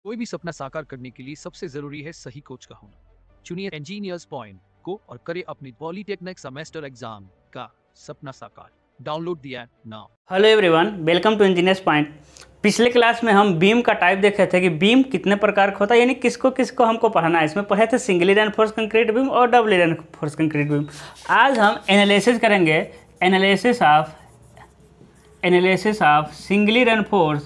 कोई भी सपना साकार करने के लिए सबसे जरूरी है सही कोच का होना। चुनिए इंजीनियर्स पॉइंट को और करें अपनी पॉलिटेक्निक सेमेस्टर एग्जाम का सपना साकार। Download the app now. Hello everyone, welcome to engineers point. पिछले क्लास में हम बीम का टाइप देखे थे कि बीम कितने प्रकार का होता है, यानी किसको किसको हमको पढ़ना है। इसमें पढ़े थे सिंगली रेनफोर्स कंक्रीट बीम और डबली रेनफोर्स कंक्रीट बीम। आज हम एनालिसिस करेंगे, analysis of singly reinforce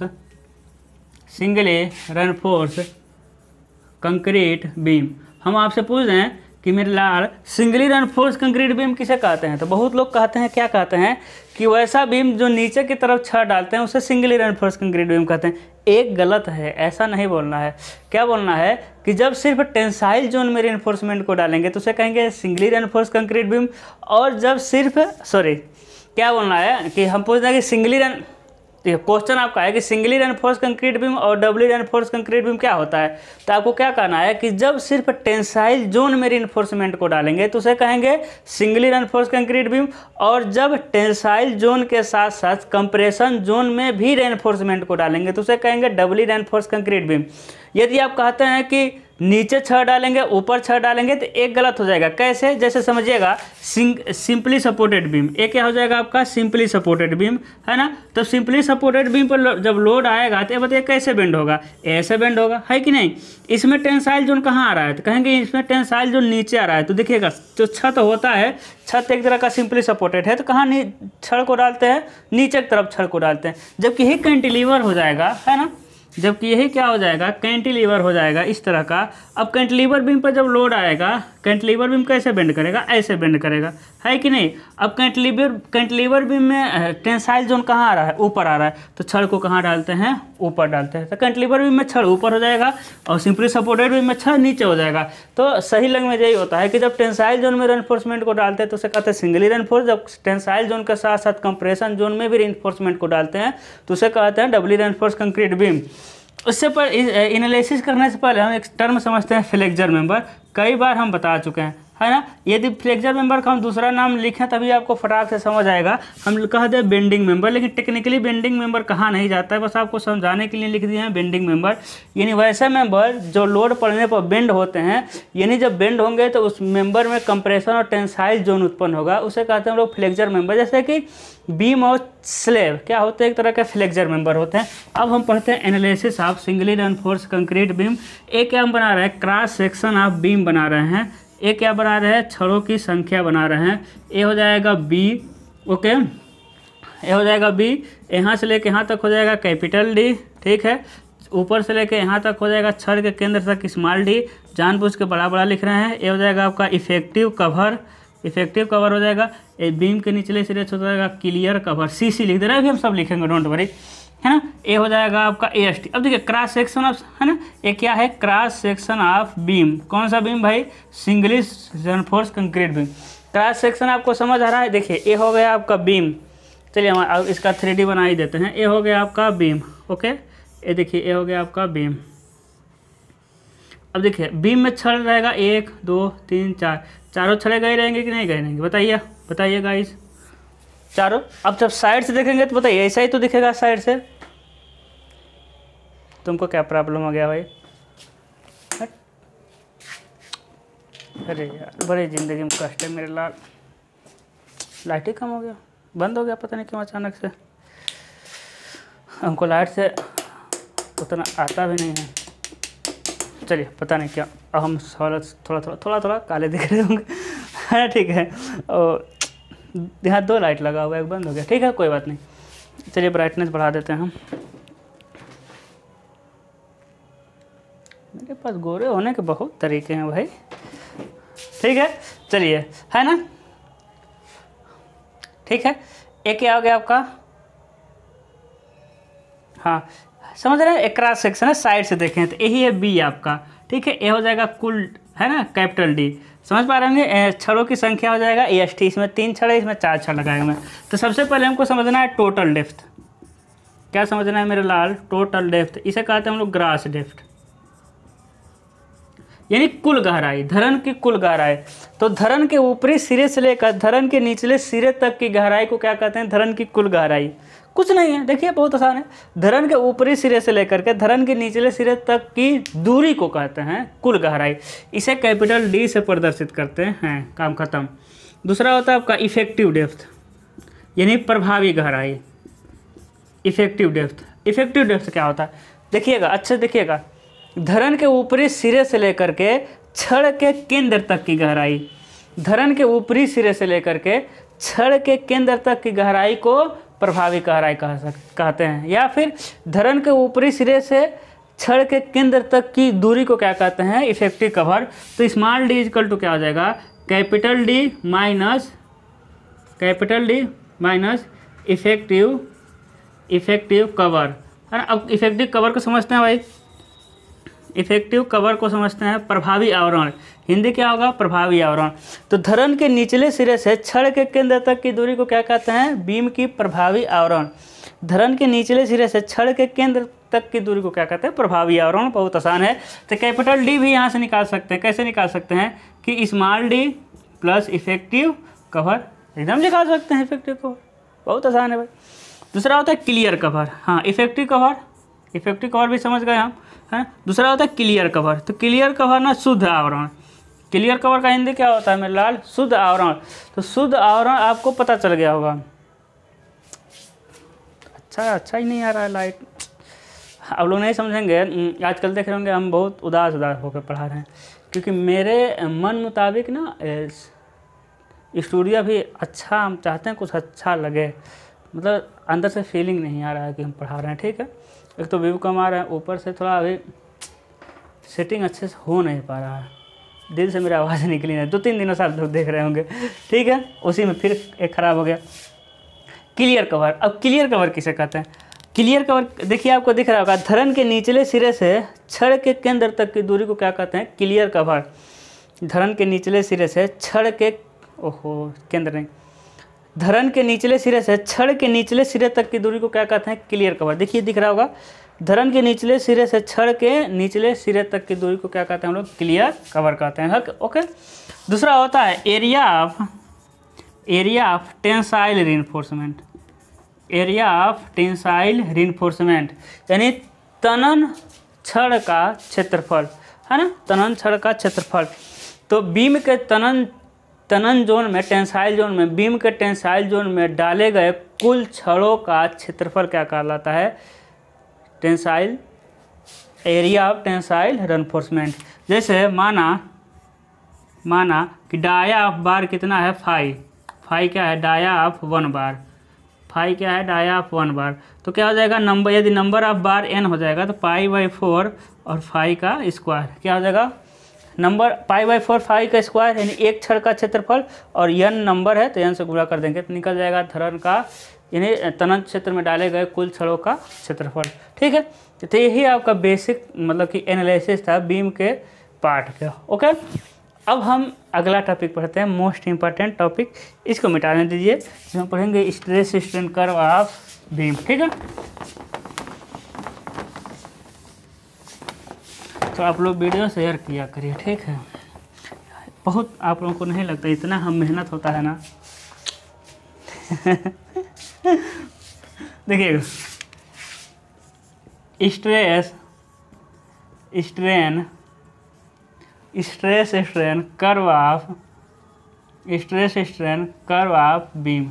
concrete beam. हम आपसे पूछ रहे हैं कि मेरे लाल सिंगली रेनफोर्स कंक्रीट बीम किसे कहते हैं। तो बहुत लोग कहते हैं, क्या कहते हैं कि वैसा बीम जो नीचे की तरफ छड़ डालते हैं उसे सिंगली रेनफोर्स कंक्रीट बीम कहते हैं। एक गलत है, ऐसा नहीं बोलना है। क्या बोलना है कि जब सिर्फ टेंसाइल जोन में रेनफोर्समेंट को डालेंगे तो उसे कहेंगे सिंगली रेनफोर्स कंक्रीट बीम। और जब सिर्फ क्या बोलना है कि हम पूछ रहे हैं कि क्वेश्चन आपका है कि सिंगली रेनफोर्स कंक्रीट बीम और डबली रेनफोर्स कंक्रीट बीम क्या होता है। तो आपको क्या कहना है कि जब सिर्फ टेंसाइल जोन में रेनफोर्समेंट को डालेंगे तो उसे कहेंगे सिंगली रेनफोर्स कंक्रीट बीम। और जब टेंसाइल जोन के साथ साथ कंप्रेशन जोन में भी रेनफोर्समेंट को डालेंगे तो उसे कहेंगे डबली रेनफोर्स कंक्रीट बीम। यदि आप कहते हैं कि नीचे छड़ डालेंगे ऊपर छड़ डालेंगे तो एक गलत हो जाएगा। कैसे? जैसे समझिएगा, सिंपली सपोर्टेड बीम, एक क्या हो जाएगा आपका सिंपली सपोर्टेड बीम, है ना। तो सिंपली सपोर्टेड बीम पर जब लोड आएगा तो बताइए कैसे बेंड होगा, ऐसे बेंड होगा, है कि नहीं। इसमें टेंसाइल जोन कहाँ आ रहा है तो कहेंगे इसमें टेंसाइल जोन नीचे आ रहा है। तो देखिएगा जो छत होता है, छत एक तरह का सिंपली सपोर्टेड है, तो कहाँ छड़ को डालते हैं, नीचे की तरफ छड़ को डालते हैं। जबकि यही कैंटिलीवर हो जाएगा, है ना, जबकि यही क्या हो जाएगा, कैंटिलीवर हो जाएगा इस तरह का। अब कैंटिलीवर बीम पर जब लोड आएगा, कैंटिलीवर बीम कैसे बेंड करेगा, ऐसे बेंड करेगा, है कि नहीं। अब कैंटिलीवर बीम में टेंसाइल जोन कहाँ आ रहा है, ऊपर आ रहा है, तो छड़ को कहाँ डालते हैं, ऊपर डालते हैं। तो कैंटिलीवर बीम में छड़ ऊपर हो जाएगा और सिंपली सपोर्टेड बीम में छड़ नीचे हो जाएगा। तो सही लैंग्वेज यही होता है कि जब टेंसाइल जोन में रेनफोर्समेंट को डालते हैं तो उसे कहते हैं सिंगली रेनफोर्स। जब टेंसाइल जोन के साथ साथ कंप्रेशन जोन में भी रेनफोर्समेंट को डालते हैं तो उसे कहते हैं डबली रेनफोर्स कंक्रीट बीम। उससे पर एनालिसिस करने से पहले हम एक टर्म समझते हैं फ्लेक्चर मेंबर। कई बार हम बता चुके हैं, है ना। यदि फ्लेक्चर मेंबर का हम दूसरा नाम लिखें तभी आपको फटाक से समझ आएगा। हम कह दें बेंडिंग मेंबर, लेकिन टेक्निकली बेंडिंग मेंबर कहा नहीं जाता है, बस आपको समझाने के लिए लिख दिए हैं बेंडिंग मेंबर। यानी वैसे मेंबर जो लोड पड़ने पर बेंड होते हैं, यानी जब बेंड होंगे तो उस मेंबर में कंप्रेशन और टेंसाइल जोन उत्पन्न होगा, उसे कहते हैं हम लोग फ्लेक्चर मेंबर। जैसे कि बीम और स्लेब क्या होते हैं, एक तरह के फ्लेक्चर मेंबर होते हैं। अब हम पढ़ते हैं analysis of singly reinforce concrete beam. एक क्या हम बना रहे हैं, क्रॉस सेक्शन ऑफ बीम बना रहे हैं। एक क्या बना रहे हैं, छड़ों की संख्या बना रहे हैं। ए हो जाएगा बी, ओके, ए हो जाएगा बी, यहाँ से लेके यहाँ तक हो जाएगा कैपिटल डी, ठीक है। ऊपर से लेके यहाँ तक हो जाएगा छड़ के केंद्र तक स्मॉल डी, जानबूझ के बड़ा बड़ा लिख रहे हैं। ए हो जाएगा आपका इफेक्टिव कवर हो जाएगा। ए बीम के निचले सिरे से हो जाएगा क्लियर कवर, सी लिख दे रहा है, अभी हम सब लिखेंगे, डोंट वरी, है ना। ए हो जाएगा आपका AST। अब देखिए क्रॉस सेक्शन ऑफ, है ना, ये क्या है, क्रॉस सेक्शन ऑफ बीम। कौन सा बीम भाई, singly reinforce concrete beam. Cross section आपको समझ आ रहा है। देखिए ए हो गया आपका बीम, चलिए हम अब इसका 3D बना ही देते हैं। ए हो गया आपका बीम, ओके, ये देखिए ए हो गया आपका बीम। अब देखिए बीम में छड़ रहेगा 1 2 3 4, चारों छड़े गए रहेंगे कि नहीं गए रहेंगे, बताइए गाइस, चारों। अब जब साइड से देखेंगे तो बताइए ऐसा ही तो दिखेगा साइड से। तुमको क्या प्रॉब्लम हो गया भाई, अरे यार बड़ी ज़िंदगी में कष्ट है मेरे लाल। लाइट ही कम हो गया, बंद हो गया, पता नहीं क्यों अचानक से। हमको लाइट से उतना आता भी नहीं है, चलिए पता नहीं क्या। अब हम थोड़ा काले दिख रहे होंगे, है ठीक है। और यहाँ 2 लाइट लगा हुआ है, एक बंद हो गया, ठीक है, कोई बात नहीं। चलिए ब्राइटनेस बढ़ा देते हैं हम। मेरे पास गोरे होने के बहुत तरीके हैं भाई, ठीक है, चलिए, है ना, ठीक है। एक क्या हो गया आपका, हाँ समझ रहे हैं, एक क्रॉस सेक्शन है, साइड से देखें तो यही है बी आपका, ठीक है। ए हो जाएगा कुल, है ना, कैपिटल डी, समझ पा रहे होंगे। छड़ों की संख्या हो जाएगा AST, इसमें 3 छड़ है, इसमें 4 छड़ लगाएगा मैं। तो सबसे पहले हमको समझना है टोटल डेप्थ। क्या समझना है मेरे लाल, टोटल डेप्थ, इसे कहते हैं हम लोग ग्रास डेप्थ, यानी कुल गहराई, धरन की कुल गहराई। तो धरन के ऊपरी सिरे से लेकर धरन के निचले सिरे तक की गहराई को क्या कहते हैं, धरन की कुल गहराई। कुछ नहीं है। देखिए बहुत आसान है। धरन के ऊपरी सिरे से लेकर के धरन के निचले सिरे तक की दूरी को कहते हैं कुल गहराई। इसे कैपिटल डी से प्रदर्शित करते हैं। काम खत्म। दूसरा होता है आपका इफेक्टिव डेप्थ, यानी प्रभावी गहराई। इफेक्टिव डेप्थ, इफेक्टिव डेप्थ क्या होता है? देखिएगा, अच्छे देखिएगा। धरन के ऊपरी सिरे से लेकर के छड़ के केंद्र तक की गहराई, धरन के ऊपरी सिरे से लेकर के छड़ के केंद्र तक की गहराई को प्रभावी गहराई कहते हैं। या फिर धरन के ऊपरी सिरे से छड़ के केंद्र तक की दूरी को क्या कहते हैं? Effective cover. तो स्मॉल डी इक्वल टू क्या हो जाएगा? Capital D minus effective cover, है ना। अब इफेक्टिव कवर को समझते हैं भाई, इफेक्टिव कवर को समझते हैं प्रभावी आवरण। हिंदी क्या होगा? प्रभावी आवरण। तो धरन के निचले सिरे से छड़ के केंद्र तक की दूरी को क्या कहते हैं? बीम की प्रभावी आवरण। धरन के निचले सिरे से छड़ के केंद्र तक की दूरी को क्या कहते हैं? प्रभावी आवरण। बहुत आसान है। तो कैपिटल डी भी यहाँ से निकाल सकते हैं। कैसे निकाल सकते हैं? कि small D plus effective cover, एकदम निकाल सकते हैं इफेक्टिव कवर। बहुत आसान है भाई। दूसरा होता है क्लियर कवर। हाँ, इफेक्टिव कवर भी समझ गए हम, है। दूसरा होता है क्लियर कवर। तो क्लियर कवर ना शुद्ध आवरण। क्लियर कवर का हिंदी क्या होता है मेरे लाल? शुद्ध आवरण। तो शुद्ध आवरण आपको पता चल गया होगा। अच्छा ही नहीं आ रहा है लाइट। आप लोग नहीं समझेंगे। आजकल देख रहे होंगे हम बहुत उदास होकर पढ़ा रहे हैं, क्योंकि मेरे मन मुताबिक ना स्टूडियो भी अच्छा, हम चाहते हैं कुछ अच्छा लगे, मतलब अंदर से फीलिंग नहीं आ रहा है कि हम पढ़ा रहे हैं। ठीक है, एक तो व्यू कम आ रहा है, ऊपर से थोड़ा अभी सेटिंग अच्छे से हो नहीं पा रहा है। दिल से मेरी आवाज़ निकली नहीं। 2-3 दिनों से आप लोग देख रहे होंगे। ठीक है, उसी में फिर एक ख़राब हो गया। Clear cover. अब क्लियर कवर किसे कहते हैं? क्लियर कवर देखिए, आपको दिख रहा होगा। धरन के निचले सिरे से छड़ के केंद्र तक की दूरी को क्या कहते हैं? Clear cover. धरन के निचले सिरे से छड़ के केंद्र नहीं, धरन के निचले सिरे से छड़ के निचले सिरे तक की दूरी को क्या कहते हैं? Clear cover. देखिए दिख रहा होगा। धरन के निचले सिरे से छड़ के निचले सिरे तक की दूरी को क्या कहते हैं हम लोग? क्लियर कवर कहते हैं। ओके। दूसरा होता है area of tensile reinforcement. Area of tensile reinforcement यानी तनन छड़ का क्षेत्रफल, है ना। तनन छड़ का क्षेत्रफल। तो बीम के तनन जोन में, टेंसाइल जोन में, बीम के टेंसाइल जोन में डाले गए कुल छड़ों का क्षेत्रफल क्या कहलाता है? Tensile, area of tensile reinforcement. जैसे माना कि डाया ऑफ बार कितना है? फाई क्या है? Dia of 1 bar. फाई क्या है? डाया ऑफ 1 बार। तो क्या हो जाएगा? नंबर, यदि नंबर ऑफ बार n हो जाएगा तो π/4 और फाई का स्क्वायर क्या हो जाएगा? नंबर π/4 फाई का स्क्वायर, यानी एक छड़ का क्षेत्रफल, और n नंबर है तो n से गुणा कर देंगे तो निकल जाएगा धरन का, यानी तनन क्षेत्र में डाले गए कुल छड़ों का क्षेत्रफल। ठीक है, तो यही आपका बेसिक मतलब कि एनालिसिस था बीम के पार्ट का। ओके, अब हम अगला टॉपिक पढ़ते हैं, मोस्ट इंपॉर्टेंट टॉपिक। इसको मिटाने दीजिए, हम पढ़ेंगे stress strain curve of beam. ठीक है, तो आप लोग वीडियो शेयर किया करिए। ठीक है, बहुत आप लोगों को नहीं लगता इतना हम मेहनत होता है ना। देखिएगा, stress strain curve of beam,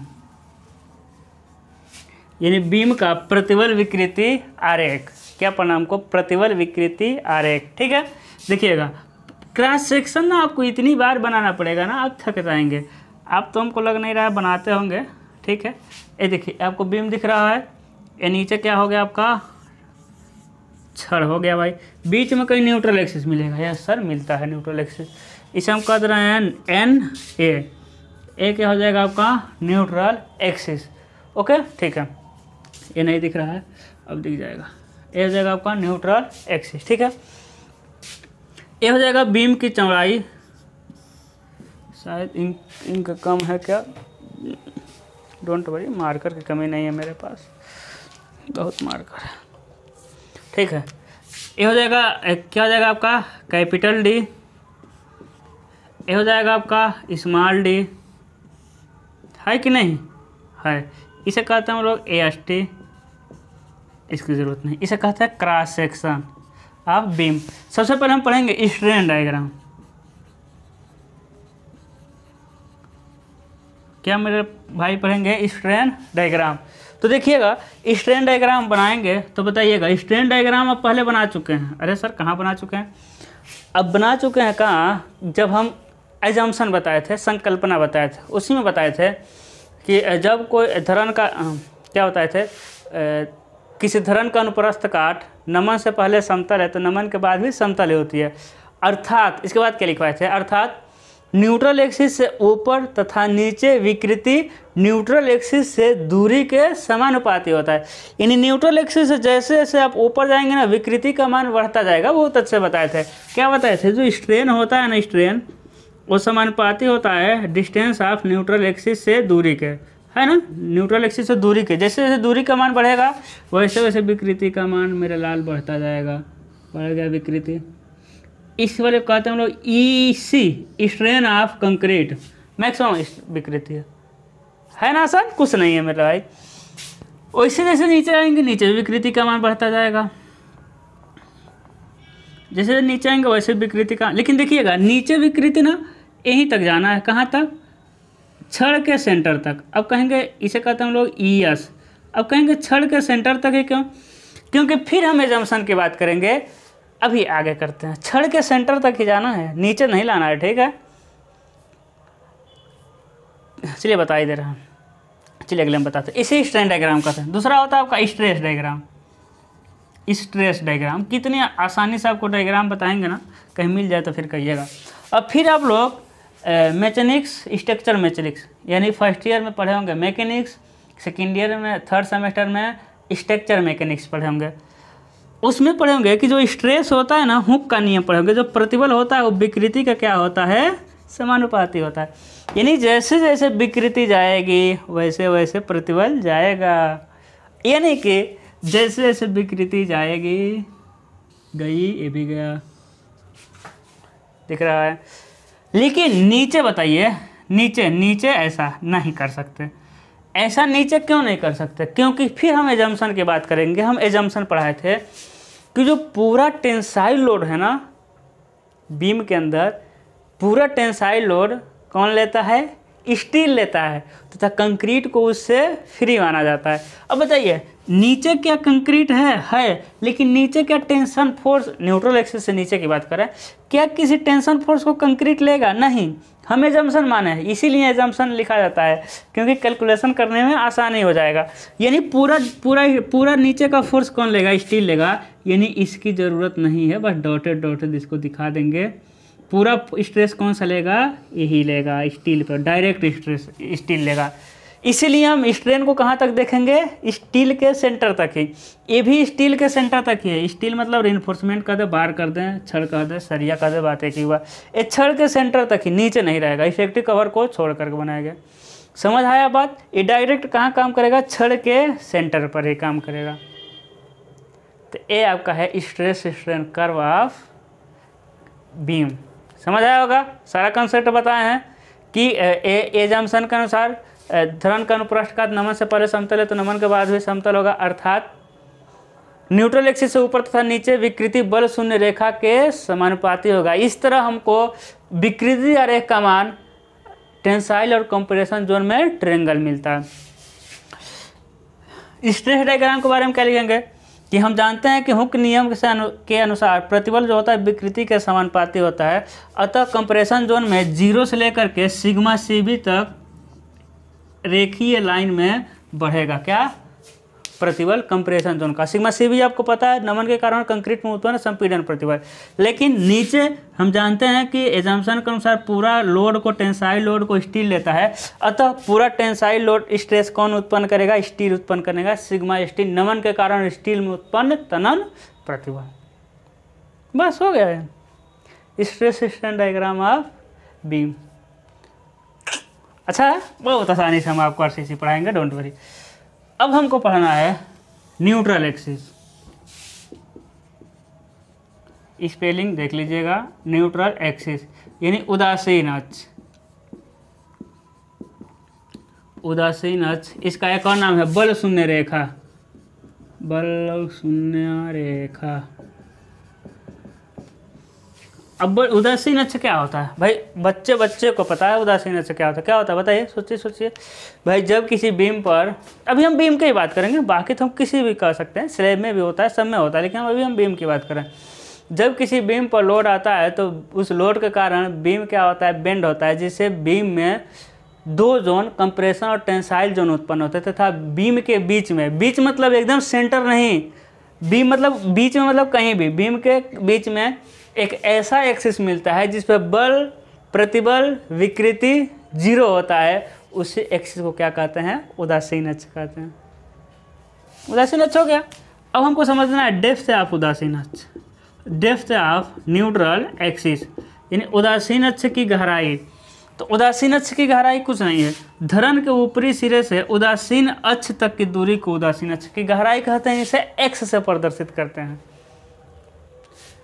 यानी बीम का प्रतिबल विकृति आरेख। क्या पढ़ना हमको? प्रतिबल विकृति आरेख। ठीक है, देखिएगा क्रॉस सेक्शन ना आपको इतनी बार बनाना पड़ेगा ना, आप थक जाएंगे। आप तो हमको लग नहीं रहा है बनाते होंगे। ठीक है, ये देखिए आपको बीम दिख रहा है, ये नीचे क्या हो गया आपका? छड़ हो गया भाई। बीच में कहीं न्यूट्रल एक्सिस मिलेगा? यस सर, मिलता है न्यूट्रल एक्सिस। इसे हम कह रहे हैं NA। ए क्या हो जाएगा आपका? Neutral axis. ओके, ठीक है, ये नहीं दिख रहा है, अब दिख जाएगा। ये हो जाएगा आपका न्यूट्रल एक्सिस। ठीक है, ये हो जाएगा बीम की चौड़ाई। शायद इनका कम है क्या? डोंट वरी, मार्कर की कमी नहीं है मेरे पास, बहुत मार्कर है। ठीक है, ये हो जाएगा, क्या हो जाएगा आपका? Capital D. ये हो जाएगा आपका स्मॉल डी, है कि नहीं? है। इसे कहते हैं हम लोग AST। इसकी ज़रूरत नहीं। इसे कहते हैं क्रॉस सेक्शन ऑफ बीम। सबसे पहले हम पढ़ेंगे स्ट्रेन डायग्राम। क्या मेरे भाई पढ़ेंगे स्ट्रेन डायग्राम। तो देखिएगा स्ट्रेन डायग्राम बनाएंगे तो बताइएगा, स्ट्रेन डायग्राम आप पहले बना चुके हैं। अरे सर कहाँ बना चुके हैं? अब बना चुके हैं कहाँ, जब हम एजम्पशन बताए थे, संकल्पना बताए थे, उसी में बताए थे कि जब कोई धरण का क्या बताए थे, किसी धरण का अनुप्रस्थ काट नमन से पहले समतल है तो नमन के बाद भी समतल ही होती है। अर्थात इसके बाद क्या लिखवाए थे, अर्थात न्यूट्रल एक्सिस से ऊपर तथा नीचे विकृति न्यूट्रल एक्सिस से दूरी के समानुपाती होता है। यानी न्यूट्रल एक्सिस से जैसे जैसे आप ऊपर जाएंगे ना, विकृति का मान बढ़ता जाएगा। बहुत अच्छे बताए थे। क्या बताए थे, जो स्ट्रेन होता है ना, स्ट्रेन वो समानुपाती होता है डिस्टेंस ऑफ न्यूट्रल एक्सिस से दूरी के, है ना, न्यूट्रल एक्सिस से दूरी के। जैसे जैसे दूरी का मान बढ़ेगा वैसे वैसे विकृति का मान मेरे लाल बढ़ता जाएगा। बढ़ गया विकृति। इस वाले कहते हैं हम लोग EC strain of concrete, maximum विकृति है ना सर, कुछ नहीं है मेरा भाई। वैसे जैसे नीचे आएंगे नीचे विकृति का मान बढ़ता जाएगा, जैसे नीचे आएंगे वैसे विकृति का। लेकिन देखिएगा नीचे विकृति ना यहीं तक जाना है, कहाँ तक, छड़ के सेंटर तक। अब कहेंगे इसे कहते हैं हम लोग ES। अब कहेंगे छड़ के सेंटर तक है, क्यों? क्योंकि फिर हम एजम्पशन की बात करेंगे, अभी आगे करते हैं। छड़ के सेंटर तक ही जाना है, नीचे नहीं लाना है, ठीक है। चलिए बता ही दे रहा हूँ, चलिए अगले हम बताते हैं। इसे स्ट्रेन डायग्राम कहते हैं। दूसरा होता है आपका स्ट्रेस डायग्राम। स्ट्रेस डायग्राम कितनी आसानी से आपको डायग्राम बताएंगे ना, कहीं मिल जाए तो फिर कहिएगा। अब फिर आप लोग मैकेनिक्स, स्ट्रक्चर मैकेनिक्स, यानी फर्स्ट ईयर में पढ़े होंगे मैकेनिक्स, सेकेंड ईयर में थर्ड सेमेस्टर में स्ट्रक्चर मैकेनिक्स पढ़े होंगे। उसमें पढ़े होंगे कि जो स्ट्रेस होता है ना, हुक का नियम पढ़े होंगे। जो प्रतिबल होता है वो विकृति का क्या होता है, समानुपाती होता है। यानी जैसे जैसे विकृति जाएगी वैसे वैसे प्रतिबल जाएगा। यानी कि जैसे जैसे विकृति जाएगी, गई ये भी गया, दिख रहा है। लेकिन नीचे बताइए, नीचे ऐसा नहीं कर सकते। ऐसा नीचे क्यों नहीं कर सकते? क्योंकि फिर हम एजम्पशन की बात करेंगे। हम एजम्पशन पढ़ाए थे कि जो पूरा टेंसाइल लोड है ना बीम के अंदर, पूरा टेंसाइल लोड कौन लेता है, स्टील लेता है, तथा कंक्रीट को उससे फ्री माना जाता है। अब बताइए नीचे क्या कंक्रीट है, लेकिन नीचे क्या टेंशन फोर्स, न्यूट्रल एक्सिस से नीचे की बात करें, क्या किसी टेंशन फोर्स को कंक्रीट लेगा? नहीं। हम एजम्पशन माने हैं, इसीलिए एजम्पशन लिखा जाता है, क्योंकि कैलकुलेशन करने में आसानी हो जाएगा। यानी पूरा नीचे का फोर्स कौन लेगा, स्टील लेगा। यानी इसकी ज़रूरत नहीं है, बस डॉटेड इसको दिखा देंगे। पूरा स्ट्रेस कौन सा लेगा, यही लेगा, स्टील पर डायरेक्ट स्ट्रेस स्टील लेगा। इसीलिए हम स्ट्रेन को कहाँ तक देखेंगे, स्टील के सेंटर तक ही। ये भी स्टील के सेंटर तक ही है। स्टील मतलब रिइंफोर्समेंट कर दे, बार कर दें, छड़ कर दे, सरिया कर दे, बातें की हुआ। ये छड़ के सेंटर तक ही, नीचे नहीं रहेगा। इफेक्टिव कवर को छोड़ करके बनाया गया। समझ आया बात? ये डायरेक्ट कहाँ काम करेगा, छड़ के सेंटर पर ही काम करेगा। तो ये आपका है stress strain curve of beam. समझ आया होगा? सारा कंसेप्ट बताए हैं कि एजम्पशन के अनुसार धरण का अनुप्रस्थ काट नमन से पहले समतल है तो नमन के बाद भी समतल होगा। अर्थात न्यूट्रल एक्सिस से ऊपर तथा नीचे विकृति बल शून्य रेखा के समानुपाती होगा। इस तरह हमको विकृति आरेख का मान टेंसाइल और कंप्रेशन जोन में ट्रायंगल मिलता है। स्ट्रेस डायग्राम के बारे में क्या लिखेंगे कि हम जानते हैं कि हुक नियम के अनुसार प्रतिबल जो होता है विकृति के समानुपाती होता है। अतः कंप्रेशन जोन में 0 से लेकर के सिग्मा CB तक रेखीय लाइन में बढ़ेगा। क्या? प्रतिबल कंप्रेशन जोन का। सिग्मा CB आपको पता है नमन के कारण कंक्रीट में उत्पन्न संपीड़न प्रतिबल। लेकिन नीचे हम जानते हैं कि एजम्पशन के अनुसार पूरा लोड को, टेंसाइल लोड को स्टील लेता है। अतः पूरा टेंसाइल लोड स्ट्रेस कौन उत्पन्न करेगा, स्टील उत्पन्न करेगा। सिग्मा स्टील नमन के कारण स्टील में उत्पन्न तनन प्रतिबल। बस हो गया है stress strain diagram of beam. अच्छा, बहुत आसानी से हम आपको RCC पढ़ाएंगे, डोंट वरी। अब हमको पढ़ना है न्यूट्रल एक्सिस। स्पेलिंग देख लीजिएगा, न्यूट्रल एक्सिस यानी उदासीन अक्ष। उदासीन अक्ष, इसका एक और नाम है बल शून्य रेखा। बल शून्य रेखा। अब उदासीन अक्ष क्या होता है भाई? बच्चे को पता है उदासीन अक्ष क्या होता है? क्या होता है बताइए, सोचिए भाई। जब किसी बीम पर, अभी हम बीम की ही बात करेंगे, बाकी तो हम किसी भी कर सकते हैं, स्लैब में भी होता है, सब में होता है, लेकिन अभी हम बीम की बात करें। जब किसी बीम पर लोड आता है तो उस लोड के कारण बीम क्या होता है, बेंड होता है, जिससे बीम में दो जोन, कंप्रेशन और टेंसाइल जोन उत्पन्न होते हैं तथा बीम के बीच में, बीच मतलब एकदम सेंटर नहीं, बीम मतलब बीच में मतलब कहीं भी, बीम के बीच में एक ऐसा एक्सिस मिलता है जिस पर बल, प्रतिबल, विकृति जीरो होता है। उस एक्सिस को क्या कहते हैं? उदासीन अक्ष कहते हैं। उदासीन अक्ष हो गया। अब हमको समझना है डेप्थ ऑफ उदासीन अक्ष, डेप्थ ऑफ न्यूट्रल एक्सिस, यानी उदासीन अक्ष की गहराई। तो उदासीन अक्ष की गहराई कुछ नहीं है, धरन के ऊपरी सिरे से उदासीन अक्ष तक की दूरी को उदासीन अक्ष की गहराई कहते हैं। इसे एक्स से प्रदर्शित करते हैं।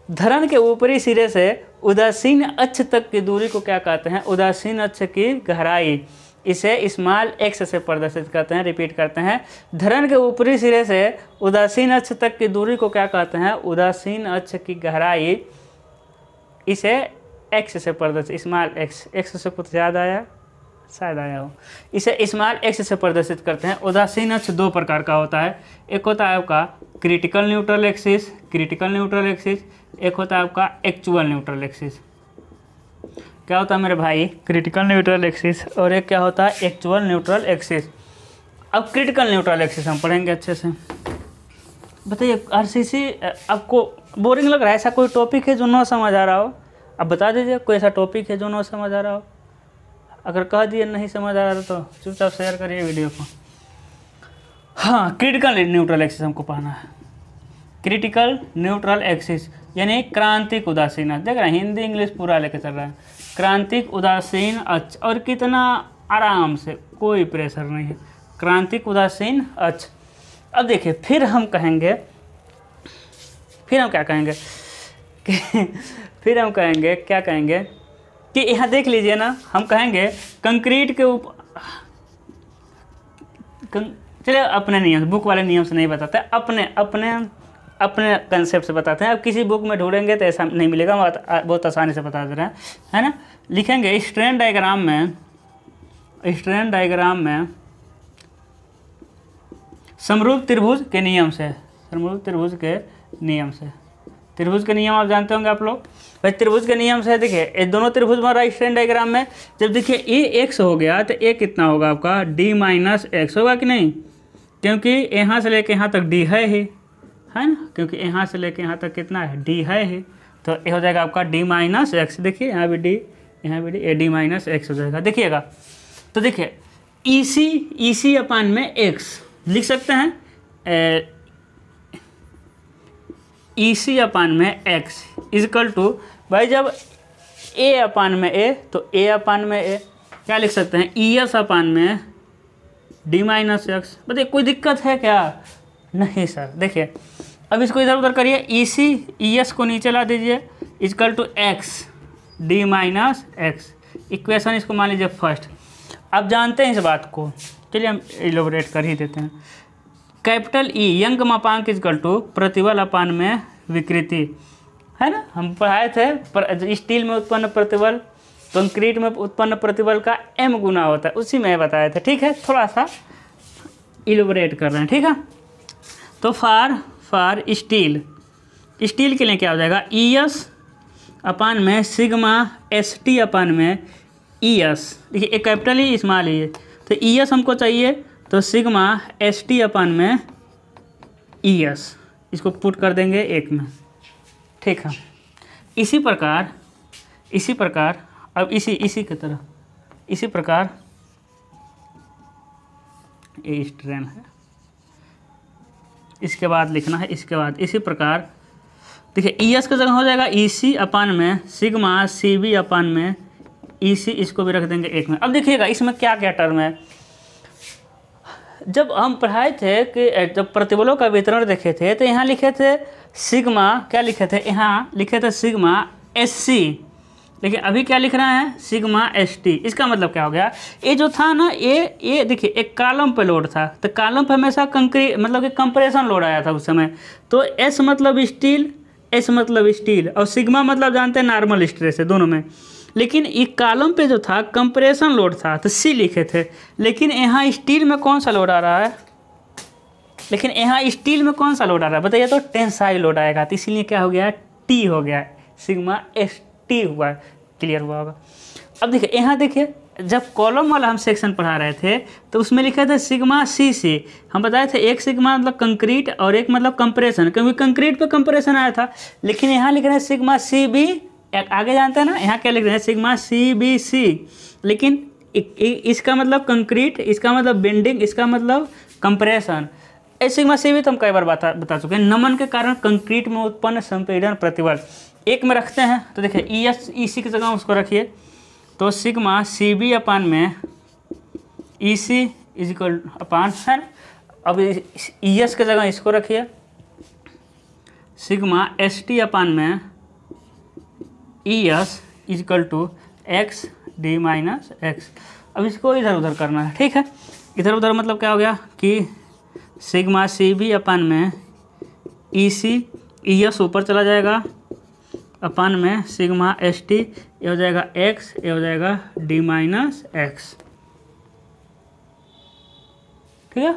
धरन के ऊपरी सिरे से उदासीन अक्ष तक की दूरी को क्या कहते हैं? उदासीन अक्ष की गहराई। इसे स्मॉल एक्स से प्रदर्शित करते हैं। रिपीट करते हैं, धरन के ऊपरी सिरे से उदासीन अक्ष तक की दूरी को क्या कहते हैं? उदासीन अक्ष की गहराई। इसे एक्स से प्रदर्शित, स्मॉल एक्स, एक्स से कुछ याद आया, शायद आया हो। इसे स्मॉल एक्स से प्रदर्शित करते हैं। उदासीन अक्ष दो प्रकार का होता है, एक होता है आपका critical neutral axis, critical neutral axis, एक होता है आपका एक्चुअल न्यूट्रल एक्सिस। क्या होता है मेरे भाई? क्रिटिकल न्यूट्रल एक्सिस, और एक क्या होता है? Actual neutral axis. अब क्रिटिकल न्यूट्रल एक्सिस हम पढ़ेंगे अच्छे से। बताइए आरसीसी, आपको बोरिंग लग रहा है? ऐसा कोई टॉपिक है जो ना समझ आ रहा हो? अब बता दीजिए, कोई ऐसा टॉपिक है जो ना समझ आ रहा हो? अगर कह दिए नहीं समझ आ रहा तो चुपचाप शेयर करिए वीडियो को। हाँ, क्रिटिकल न्यूट्रल एक्सिस हमको पढ़ना है। क्रिटिकल न्यूट्रल एक्सिस यानी क्रांतिक उदासीन अक्ष। देख रहे हैं, हिंदी इंग्लिश पूरा लेके चल रहा है। क्रांतिक उदासीन अक्ष, और कितना आराम से, कोई प्रेशर नहीं है, क्रांतिक उदासीन अक्ष। अब देखिए, फिर हम क्या कहेंगे फिर हम कहेंगे क्या कहेंगे कि यहाँ देख लीजिए ना, हम कहेंगे कंक्रीट के ऊपर, चलिए अपने नियम, बुक वाले नियम से नहीं बताते, अपने कंसेप्ट से बताते हैं। अब किसी बुक में ढूंढेंगे तो ऐसा नहीं मिलेगा, बहुत आसानी से बता दे रहे हैं, है ना। लिखेंगे स्ट्रेन डायग्राम में समरूप त्रिभुज के नियम से, समरूप त्रिभुज के नियम से, त्रिभुज के नियम आप जानते होंगे आप लोग भाई। त्रिभुज के नियम से देखिए, ये दोनों त्रिभुज बन रहा है स्ट्रेन डायग्राम में। जब देखिए ए एक्स हो गया तो ए कितना होगा आपका? डी माइनस एक्स होगा कि नहीं? क्योंकि यहाँ से लेके यहाँ तक डी है ना, क्योंकि यहाँ से लेके यहाँ तक कितना है? डी है ही, तो ये हो जाएगा आपका डी माइनस एक्स। देखिए यहाँ भी डी, यहाँ भी D, A D minus x हो जाएगा। देखिएगा, तो देखिए ई अपान में एक्स लिख सकते हैं, ई सी अपान में एक्स इजकल टू, भाई जब ए अपान में ए तो ए अपान में ए क्या लिख सकते हैं? ई एस अपान में डी माइनस एक्स। बताइए कोई दिक्कत है क्या? नहीं सर। देखिए अब इसको इधर उधर करिए, ई एस को नीचे ला दीजिए, equal to X D minus X. Equation इसको मान लीजिए फर्स्ट। अब जानते हैं इस बात को, चलिए हम इलोबरेट कर ही देते हैं। कैपिटल ई यंग मापांक इजकल टू प्रतिबल अपान में विकृति, है ना। हम पढ़ाए थे स्टील में उत्पन्न प्रतिबल, कंक्रीट में उत्पन्न प्रतिबल का m गुना होता है, उसी में बताए थे। ठीक है, थोड़ा सा इलोबरेट कर रहे हैं, ठीक है। तो फॉर स्टील के लिए क्या हो जाएगा? ई एस अपान में सिग्मा एस टी अपान में ई एस। देखिए एक कैपिटल ई स्मॉल ई है, तो ई एस हमको चाहिए, तो सिग्मा एस टी अपान में ई एस, इसको पुट कर देंगे एक में, ठीक है। इसी प्रकार अब इसी की तरह, इसी प्रकार ये स्ट्रेन है, इसके बाद लिखना है, इसके बाद इसी प्रकार देखिए ई एस का जगह हो जाएगा ई सी अपान में सिग्मा सी बी अपान में ई सी, इसको भी रख देंगे एक में। अब देखिएगा इसमें क्या क्या टर्म है। जब हम पढ़ाए थे कि जब प्रतिबलों का वितरण देखे थे तो यहाँ लिखे थे सिग्मा, क्या लिखे थे? यहाँ लिखे थे सिग्मा एस सी लेकिन अभी क्या लिख रहे हैं, सिग्मा एस टी। इसका मतलब क्या हो गया, ये जो था ना, ये देखिए एक कॉलम पे लोड था, तो कॉलम पे हमेशा कंक्रीट मतलब कि कंप्रेशन लोड आया था उस समय। तो एस मतलब स्टील, एस मतलब स्टील, और सिग्मा मतलब जानते हैं नॉर्मल स्ट्रेस है दोनों में। लेकिन एक कॉलम पे जो था कंप्रेशन लोड था तो सी लिखे थे, लेकिन यहाँ स्टील में कौन सा लोड आ रहा है, लेकिन यहाँ स्टील में कौन सा लोड आ रहा है बताइए, तो टेंसाइल लोड आएगा, तो इसीलिए क्या हो गया, टी हो गया, सिग्मा एस टी हुआ। क्लियर हुआ होगा। अब देखिए यहाँ देखिए, जब कॉलम वाला हम सेक्शन पढ़ा रहे थे तो उसमें लिखा था सिग्मा सी सी। हम बताए थे एक सिग्मा मतलब कंक्रीट और एक मतलब कंप्रेशन, क्योंकि कंक्रीट पे कंप्रेशन आया था। लेकिन यहाँ लिख रहे हैं सिग्मा सी बी, आगे जानते हैं ना, यहाँ क्या लिख रहे हैं, सिग्मा सी बी सी। लेकिन इसका मतलब कंक्रीट, इसका मतलब बेंडिंग, इसका मतलब कंप्रेशन। इस सिग्मा सी बी तो हम कई बार बता चुके हैं, नमन के कारण कंक्रीट में उत्पन्न संपीड़न प्रतिबल। एक में रखते हैं तो देखिए ई एस ई सी की जगह उसको रखिए, तो सिग्मा सी बी अपान में ई सी इजिकल अपान है ना। अब ई एस की जगह इसको रखिए, सिग्मा एस टी अपान में E S equal to X D minus X. अब इसको इधर उधर करना है, ठीक है। इधर उधर मतलब क्या हो गया कि सिग्मा सी बी अपान में ई सी, ई एस ऊपर चला जाएगा, अपान में सिग्मा एस टी, ये हो जाएगा एक्स, ये हो जाएगा डी माइनस एक्स, ठीक है।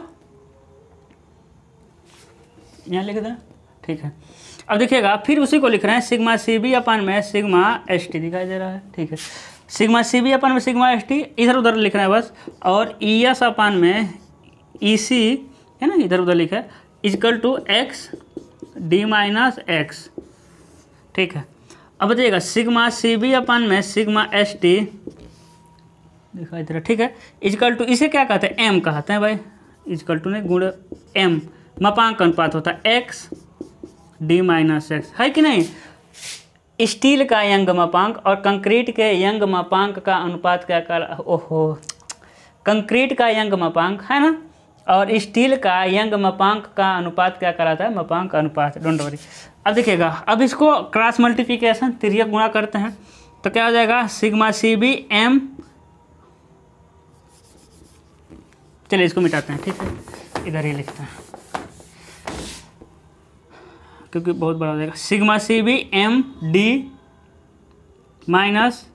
यहाँ लिख दें, ठीक है। अब देखिएगा फिर उसी को लिख रहे हैं, सिग्मा सी बी अपान में सिग्मा एस टी दिखाई दे रहा है, ठीक है। सिग्मा सी बी अपान में सिग्मा एस टी इधर उधर लिख रहे हैं बस, और ई एस अपान में ई सी है ना, इधर उधर लिखा है, equal to X D minus X, ठीक है। अब बताइएगा सिग्मा सी बी अपान में सिग्मा एस टी दिखाई दे रहा है, ठीक है। इजकल टू इसे क्या कहते हैं, एम कहते हैं भाई, इजकल टू नहीं गुण एम, मापांक अनुपात होता है एक्स डी माइनस एक्स, है कि नहीं। स्टील का यंग मापांक और कंक्रीट के यंग मापांक का अनुपात क्या कर, ओहो, कंक्रीट का यंग मापांक है ना, और स्टील का यंग मापांक का अनुपात क्या कराता है, मापांक अनुपात, डोंट वरी। अब देखिएगा, अब इसको क्रॉस मल्टीप्लिकेशन तिर्यक गुणा करते हैं तो क्या हो जाएगा, सिग्मा सी बी एम, चलिए इसको मिटाते हैं, ठीक है, इधर ही लिखते हैं क्योंकि बहुत बड़ा हो जाएगा। Sigma C B M D minus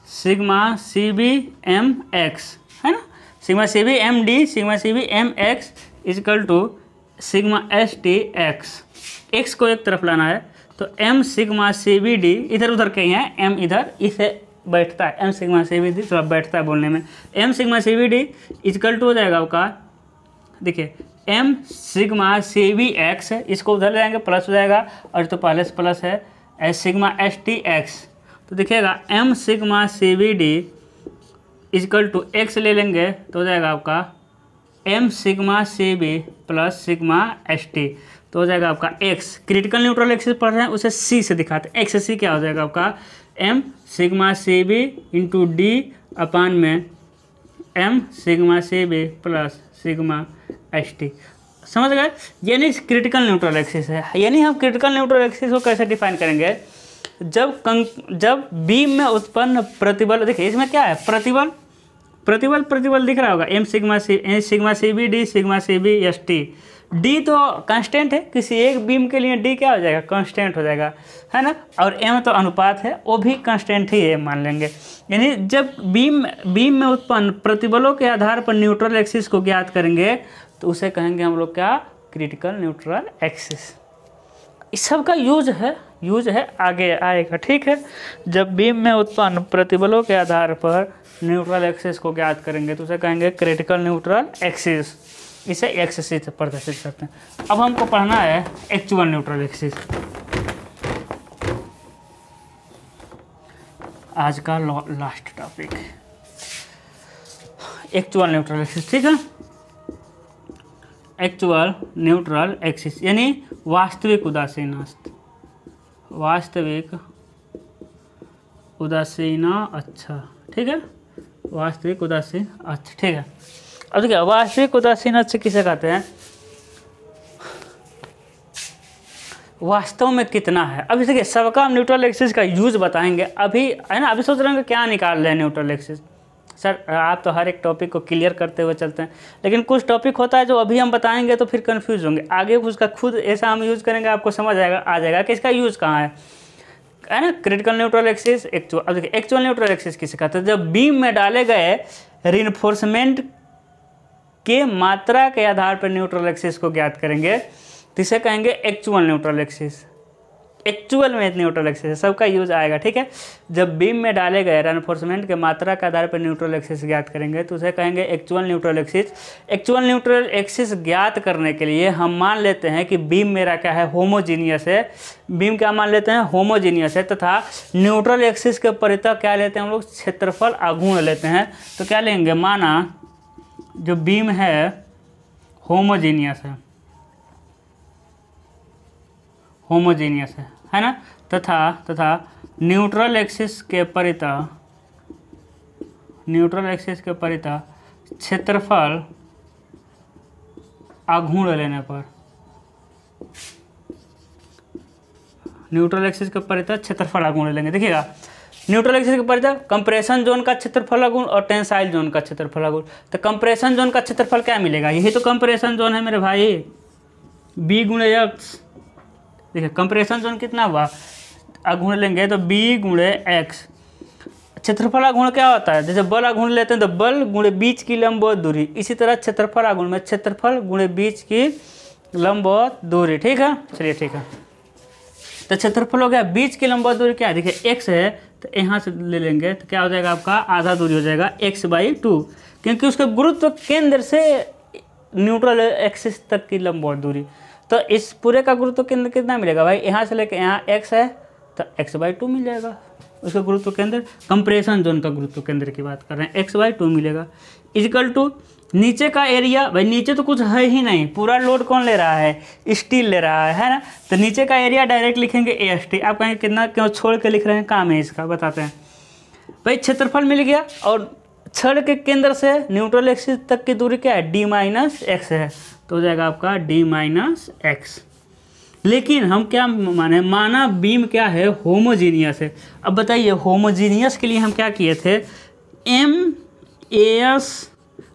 sigma C B M X, है ना, sigma C B M D sigma C B M X equal to sigma S T X. X को एक तरफ लाना है तो M sigma C B D, इधर उधर कहीं है, एम इधर इसे बैठता है, M sigma C B D थोड़ा बैठता है बोलने में, M sigma C B D equal to हो जाएगा आपका, देखिए M sigma C B X, इसको उधर ले जाएंगे प्लस हो जाएगा, और तो पहले से प्लस है S sigma S T X, तो देखिएगा M sigma C B D equal to X ले लेंगे तो हो जाएगा आपका M sigma C B plus sigma S T, तो हो जाएगा आपका एक्स। क्रिटिकल न्यूट्रल एक्सिस पढ़ रहे हैं उसे सी से दिखाते हैं, एक्स सी क्या हो जाएगा आपका M sigma C B into D अपान में M sigma C B plus sigma S T. समझ गए, यानी क्रिटिकल न्यूट्रल एक्सिस है। यानी हम क्रिटिकल न्यूट्रल एक्सिस को कैसे डिफाइन करेंगे, जब बीम में उत्पन्न प्रतिबल, देखिए इसमें क्या है, प्रतिबल दिख रहा होगा, M sigma C B D sigma C B S T, D तो कांस्टेंट है, किसी एक बीम के लिए डी क्या हो जाएगा, कांस्टेंट हो जाएगा, है ना, और एम तो अनुपात है, वो भी कांस्टेंट ही है मान लेंगे। यानी जब बीम में उत्पन्न प्रतिबलों के आधार पर न्यूट्रल एक्सिस को ज्ञात करेंगे तो उसे कहेंगे हम लोग क्या, क्रिटिकल न्यूट्रल एक्सिस। इस सब का यूज है आगे आएगा, ठीक है। जब बीम में उत्पन्न प्रतिबलों के आधार पर न्यूट्रल एक्सिस को ज्ञात करेंगे तो उसे कहेंगे क्रिटिकल न्यूट्रल एक्सिस, इसे एक्स से प्रदर्शित करते हैं। अब हमको पढ़ना है एक्चुअल न्यूट्रल एक्सिस, आज का last topic actual neutral axis, ठीक है। एक्चुअल न्यूट्रल एक्सिस यानी वास्तविक उदासीन अक्ष, वास्तविक उदासीन अक्ष, ठीक है, वास्तविक उदासीन अक्ष, ठीक है। अब देखिए वास्तविक उदासीन अक्ष किसे कहते हैं, वास्तव में कितना है। अब देखिए सबका हम न्यूट्रल एक्सिस का यूज़ बताएंगे अभी, है ना। अभी सोच रहे हैं क्या निकाल रहे हैं न्यूट्रल एक्सिस। सर आप तो हर एक टॉपिक को क्लियर करते हुए चलते हैं, लेकिन कुछ टॉपिक होता है जो अभी हम बताएंगे तो फिर कंफ्यूज होंगे, आगे उसका खुद ऐसा हम यूज़ करेंगे आपको समझ आ जाएगा कि इसका यूज़ कहाँ है ना। Critical neutral axis, actual. अब देखिए एक्चुअल न्यूट्रल एक्सिस किसे कहते हैं, जब बीम में डाले गए रिइंफोर्समेंट के मात्रा के आधार पर न्यूट्रल एक्सिस को ज्ञात करेंगे तो इसे कहेंगे एक्चुअल न्यूट्रल एक्सिस। एक्चुअल में न्यूट्रल एक्सिस है, सबका यूज आएगा, ठीक है। जब बीम में डाले गए रेइंफोर्समेंट के मात्रा के आधार पर न्यूट्रल एक्सिस ज्ञात करेंगे तो उसे कहेंगे actual neutral axis. Actual neutral axis ज्ञात करने के लिए हम मान लेते हैं कि बीम मेरा क्या है, होमोजीनियस है। बीम क्या मान लेते हैं, होमोजीनियस है, तथा न्यूट्रल एक्सिस के परितः क्या लेते हैं हम लोग, क्षेत्रफल आघूर्ण लेते हैं। तो क्या लेंगे, माना जो बीम है होमोजीनियस है ना, तथा न्यूट्रल एक्सिस के परितः क्षेत्रफल आघूर्ण लेने पर, न्यूट्रल एक्सिस के परितः क्षेत्रफल आघूर्ण लेंगे। देखिएगा न्यूट्रल एक्सिस के परितः कंप्रेशन जोन का क्षेत्रफल आघूर्ण और टेंसाइल जोन का क्षेत्रफल आघूर्ण। तो कंप्रेशन जोन का क्षेत्रफल क्या मिलेगा, यही तो कंप्रेशन जोन है मेरे भाई, बी गुणे एक्स। देखिए कंप्रेशन जोन कितना हुआ, आघूर्ण लेंगे तो बी गुणे एक्स। क्षेत्रफल आघूर्ण क्या होता है, जैसे बल आघूर्ण लेते हैं तो बल गुणे बीच की लंबवत दूरी, इसी तरह क्षेत्रफल आघूर्ण में क्षेत्रफल गुणे बीच की लंबवत दूरी, ठीक है। चलिए ठीक है, तो क्षेत्रफल हो गया, बीच की लंबवत दूरी क्या है, देखिए एक्स है तो यहाँ से ले लेंगे तो क्या हो जाएगा आपका, आधा दूरी हो जाएगा x/2, क्योंकि उसके गुरुत्व केंद्र से न्यूट्रल एक्सिस तक की लंबवत दूरी। तो इस पूरे का गुरुत्व केंद्र कितना मिलेगा भाई, यहाँ से लेकर यहाँ x है तो x/2 मिल जाएगा उसका गुरुत्व केंद्र। कंप्रेशन जोन का गुरुत्व केंद्र की बात कर रहे हैं, x/2 मिलेगा। इक्वल टू नीचे का एरिया, भाई नीचे तो कुछ है ही नहीं, पूरा लोड कौन ले रहा है, स्टील ले रहा है ना। तो नीचे का एरिया डायरेक्ट लिखेंगे AST। आप कहेंगे कितना क्यों छोड़ के लिख रहे हैं, काम है इसका, बताते हैं। भाई क्षेत्रफल मिल गया और छड़ के केंद्र से न्यूट्रल एक्सिस तक की दूरी क्या है, d-x है, तो हो जाएगा आपका d-x। लेकिन हम क्या माना बीम क्या है, होमोजीनियस है। अब बताइए होमोजीनियस के लिए हम क्या किए थे, MAS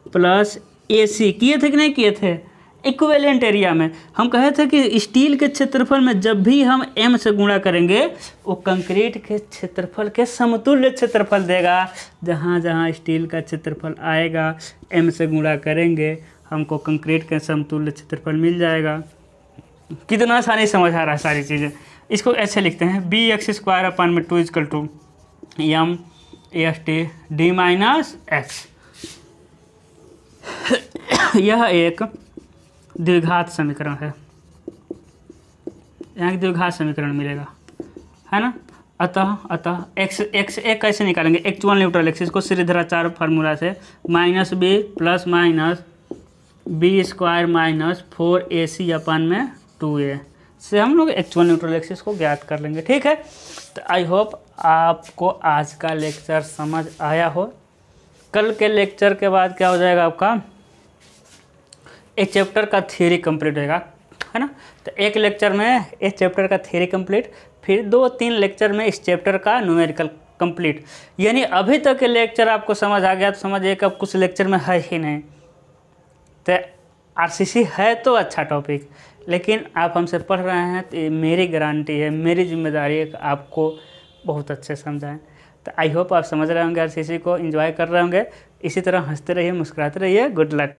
+ AC किए थे कि नहीं किए थे, इक्विवेलेंट एरिया में। हम कहे थे कि स्टील के क्षेत्रफल में जब भी हम M से गुणा करेंगे वो कंक्रीट के क्षेत्रफल के समतुल्य क्षेत्रफल देगा। जहाँ जहाँ स्टील का क्षेत्रफल आएगा M से गुणा करेंगे, हमको कंक्रीट के समतुल्य क्षेत्रफल मिल जाएगा। कितना आसानी समझ आ रहा है सारी चीज़ें। इसको ऐसे लिखते हैं, bx² / 2 = M AST d-x। यह एक द्विघात समीकरण है, यहाँ की द्विघात समीकरण मिलेगा, है ना। अतः x एक कैसे निकालेंगे, एक्चुअल न्यूट्रल एक्सिस को श्रीधराचार्य फार्मूला से -b ± b² - 4ac/2a से हम लोग एक्चुअल न्यूट्रल एक्सिस को ज्ञात कर लेंगे, ठीक है। तो आई होप आपको आज का लेक्चर समझ आया हो। कल के लेक्चर के बाद क्या हो जाएगा आपका, एक चैप्टर का थ्योरी कंप्लीट होगा, है ना। तो एक लेक्चर में इस चैप्टर का थ्योरी कंप्लीट, फिर 2-3 लेक्चर में इस चैप्टर का न्यूमेरिकल कंप्लीट। यानी अभी तक के लेक्चर आपको समझ आ गया तो समझिए कि अब कुछ लेक्चर में है ही नहीं। तो RCC है तो अच्छा टॉपिक, लेकिन आप हमसे पढ़ रहे हैं तो मेरी गारंटी है, मेरी जिम्मेदारी है कि आपको बहुत अच्छे समझाएं। तो आई होप आप समझ रहे होंगे, RCC को एंजॉय कर रहे होंगे। इसी तरह हंसते रहिए, मुस्कुराते रहिए। Good luck.